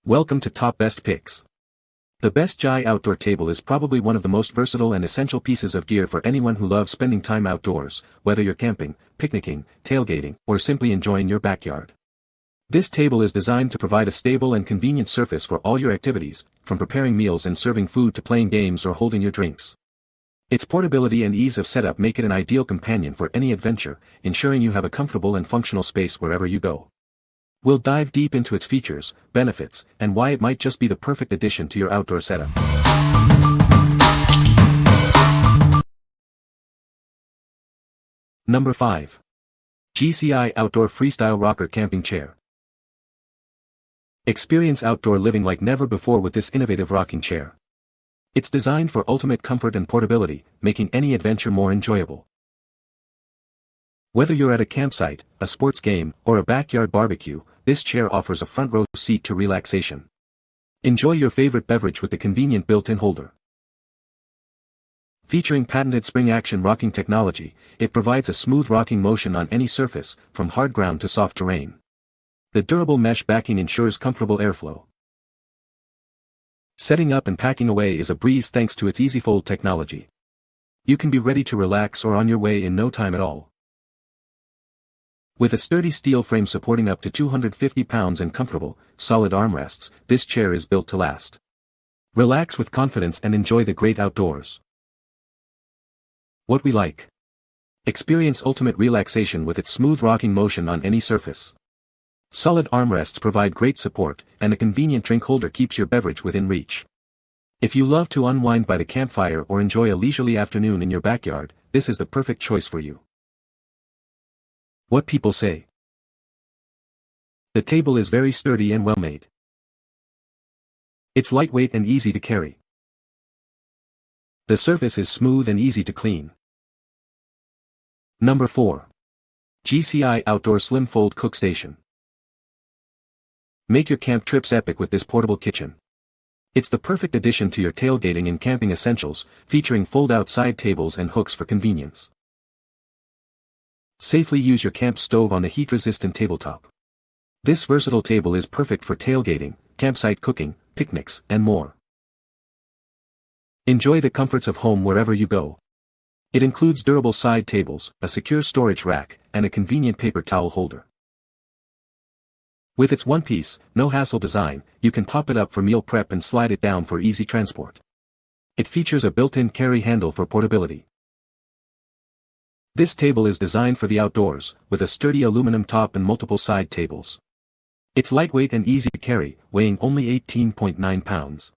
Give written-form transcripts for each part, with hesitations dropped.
Welcome to Top Best Picks. The best Gci Outdoor Table is probably one of the most versatile and essential pieces of gear for anyone who loves spending time outdoors, whether you're camping, picnicking, tailgating, or simply enjoying your backyard. This table is designed to provide a stable and convenient surface for all your activities, from preparing meals and serving food to playing games or holding your drinks. Its portability and ease of setup make it an ideal companion for any adventure, ensuring you have a comfortable and functional space wherever you go. We'll dive deep into its features, benefits, and why it might just be the perfect addition to your outdoor setup. Number 5. Gci Outdoor Freestyle Rocker Camping Chair. Experience outdoor living like never before with this innovative rocking chair. It's designed for ultimate comfort and portability, making any adventure more enjoyable. Whether you're at a campsite, a sports game, or a backyard barbecue, this chair offers a front row seat to relaxation. Enjoy your favorite beverage with the convenient built-in holder. Featuring patented spring-action rocking technology, it provides a smooth rocking motion on any surface, from hard ground to soft terrain. The durable mesh backing ensures comfortable airflow. Setting up and packing away is a breeze thanks to its EasyFold technology. You can be ready to relax or on your way in no time at all. With a sturdy steel frame supporting up to 250 pounds and comfortable, solid armrests, this chair is built to last. Relax with confidence and enjoy the great outdoors. What we like. Experience ultimate relaxation with its smooth rocking motion on any surface. Solid armrests provide great support, and a convenient drink holder keeps your beverage within reach. If you love to unwind by the campfire or enjoy a leisurely afternoon in your backyard, this is the perfect choice for you. What people say. The table is very sturdy and well made. It's lightweight and easy to carry. The surface is smooth and easy to clean. Number 4. Gci Outdoor Slim Fold Cook Station. Make your camp trips epic with this portable kitchen. It's the perfect addition to your tailgating and camping essentials, featuring fold-out side tables and hooks for convenience. Safely use your camp stove on the heat-resistant tabletop. This versatile table is perfect for tailgating, campsite cooking, picnics, and more. Enjoy the comforts of home wherever you go. It includes durable side tables, a secure storage rack, and a convenient paper towel holder. With its one-piece, no-hassle design, you can pop it up for meal prep and slide it down for easy transport. It features a built-in carry handle for portability. This table is designed for the outdoors, with a sturdy aluminum top and multiple side tables. It's lightweight and easy to carry, weighing only 18.9 pounds.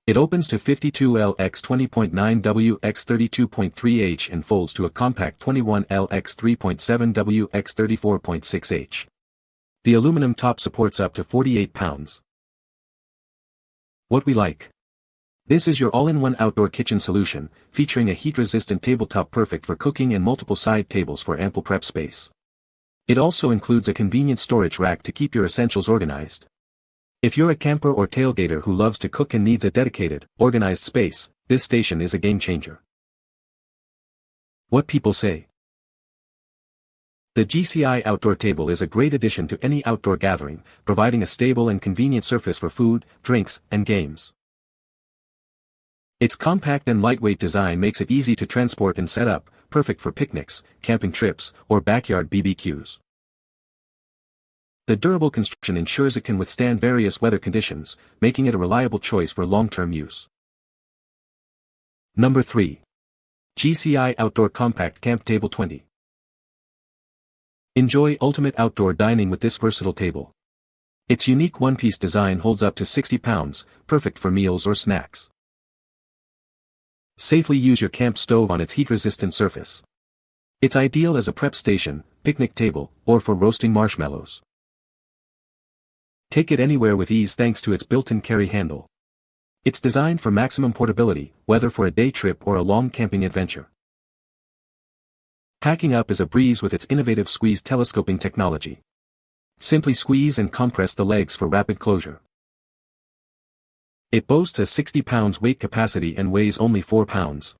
It opens to 52L x 20.9W x 32.3H and folds to a compact 21L x 3.7W x 34.6H. The aluminum top supports up to 48 pounds. What we like. This is your all-in-one outdoor kitchen solution, featuring a heat-resistant tabletop perfect for cooking and multiple side tables for ample prep space. It also includes a convenient storage rack to keep your essentials organized. If you're a camper or tailgater who loves to cook and needs a dedicated, organized space, this station is a game-changer. What people say. The Gci Outdoor Table is a great addition to any outdoor gathering, providing a stable and convenient surface for food, drinks, and games. Its compact and lightweight design makes it easy to transport and set up, perfect for picnics, camping trips, or backyard BBQs. The durable construction ensures it can withstand various weather conditions, making it a reliable choice for long-term use. Number 3. Gci Outdoor Compact Camp Table 20. Enjoy ultimate outdoor dining with this versatile table. Its unique one-piece design holds up to 60 pounds, perfect for meals or snacks. Safely use your camp stove on its heat-resistant surface. It's ideal as a prep station, picnic table, or for roasting marshmallows. Take it anywhere with ease thanks to its built-in carry handle. It's designed for maximum portability, whether for a day trip or a long camping adventure. Packing up is a breeze with its innovative squeeze telescoping technology. Simply squeeze and compress the legs for rapid closure. It boasts a 60 pounds weight capacity and weighs only 4 pounds.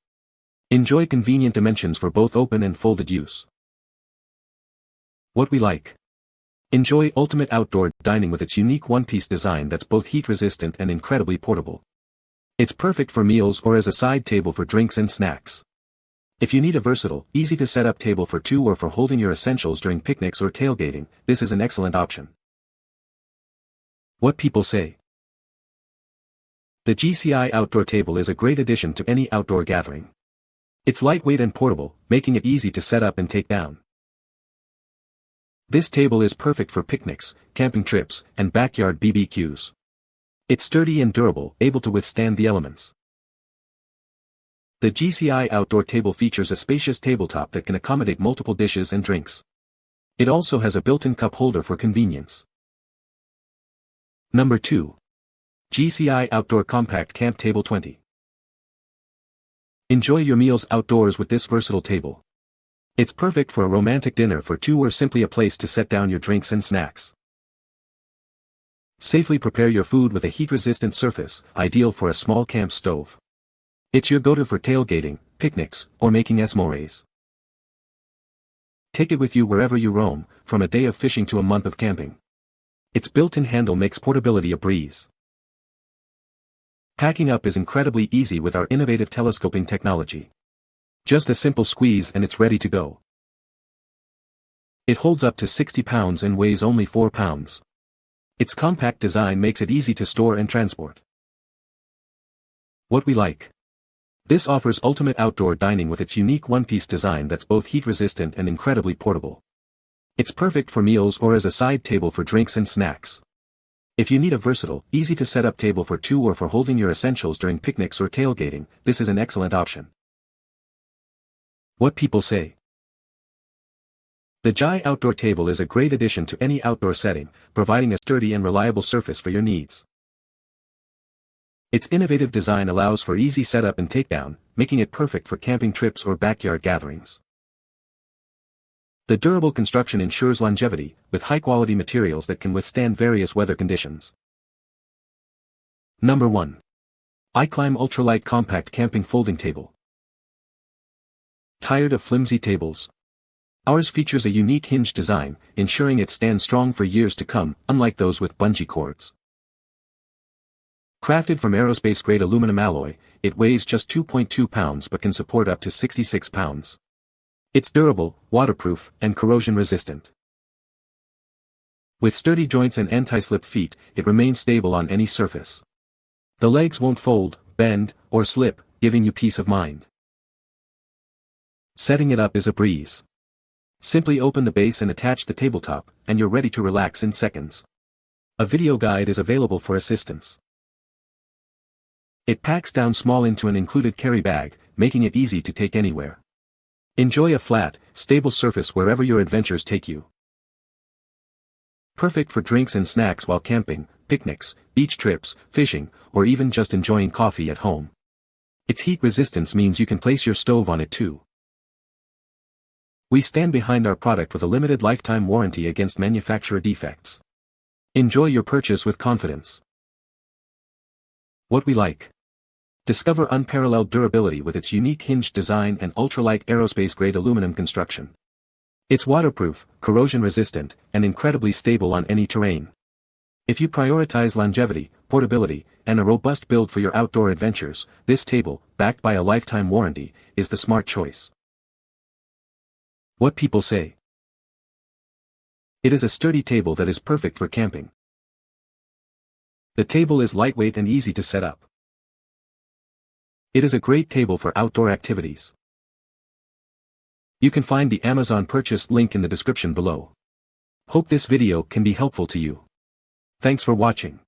Enjoy convenient dimensions for both open and folded use. What we like. Enjoy ultimate outdoor dining with its unique one-piece design that's both heat-resistant and incredibly portable. It's perfect for meals or as a side table for drinks and snacks. If you need a versatile, easy-to-set-up table for two or for holding your essentials during picnics or tailgating, this is an excellent option. What people say. The Gci Outdoor Table is a great addition to any outdoor gathering. It's lightweight and portable, making it easy to set up and take down. This table is perfect for picnics, camping trips, and backyard BBQs. It's sturdy and durable, able to withstand the elements. The Gci Outdoor Table features a spacious tabletop that can accommodate multiple dishes and drinks. It also has a built-in cup holder for convenience. Number 2. Gci Outdoor Compact Camp Table 20. Enjoy your meals outdoors with this versatile table. It's perfect for a romantic dinner for two or simply a place to set down your drinks and snacks. Safely prepare your food with a heat-resistant surface, ideal for a small camp stove. It's your go-to for tailgating, picnics, or making s'mores. Take it with you wherever you roam, from a day of fishing to a month of camping. Its built-in handle makes portability a breeze. Packing up is incredibly easy with our innovative telescoping technology. Just a simple squeeze and it's ready to go. It holds up to 60 pounds and weighs only 4 pounds. Its compact design makes it easy to store and transport. What we like. This offers ultimate outdoor dining with its unique one-piece design that's both heat-resistant and incredibly portable. It's perfect for meals or as a side table for drinks and snacks. If you need a versatile, easy-to-set-up table for two or for holding your essentials during picnics or tailgating, this is an excellent option. What people say. The Gci Outdoor Table is a great addition to any outdoor setting, providing a sturdy and reliable surface for your needs. Its innovative design allows for easy setup and takedown, making it perfect for camping trips or backyard gatherings. The durable construction ensures longevity, with high-quality materials that can withstand various weather conditions. Number 1. iClimb Ultralight Compact Camping Folding Table. Tired of flimsy tables? Ours features a unique hinge design, ensuring it stands strong for years to come, unlike those with bungee cords. Crafted from aerospace-grade aluminum alloy, it weighs just 2.2 pounds but can support up to 66 pounds. It's durable, waterproof, and corrosion-resistant. With sturdy joints and anti-slip feet, it remains stable on any surface. The legs won't fold, bend, or slip, giving you peace of mind. Setting it up is a breeze. Simply open the base and attach the tabletop, and you're ready to relax in seconds. A video guide is available for assistance. It packs down small into an included carry bag, making it easy to take anywhere. Enjoy a flat, stable surface wherever your adventures take you. Perfect for drinks and snacks while camping, picnics, beach trips, fishing, or even just enjoying coffee at home. Its heat resistance means you can place your stove on it too. We stand behind our product with a limited lifetime warranty against manufacturer defects. Enjoy your purchase with confidence. What we like. Discover unparalleled durability with its unique hinged design and ultralight aerospace-grade aluminum construction. It's waterproof, corrosion-resistant, and incredibly stable on any terrain. If you prioritize longevity, portability, and a robust build for your outdoor adventures, this table, backed by a lifetime warranty, is the smart choice. What people say. It is a sturdy table that is perfect for camping. The table is lightweight and easy to set up. It is a great table for outdoor activities. You can find the Amazon purchase link in the description below. Hope this video can be helpful to you. Thanks for watching.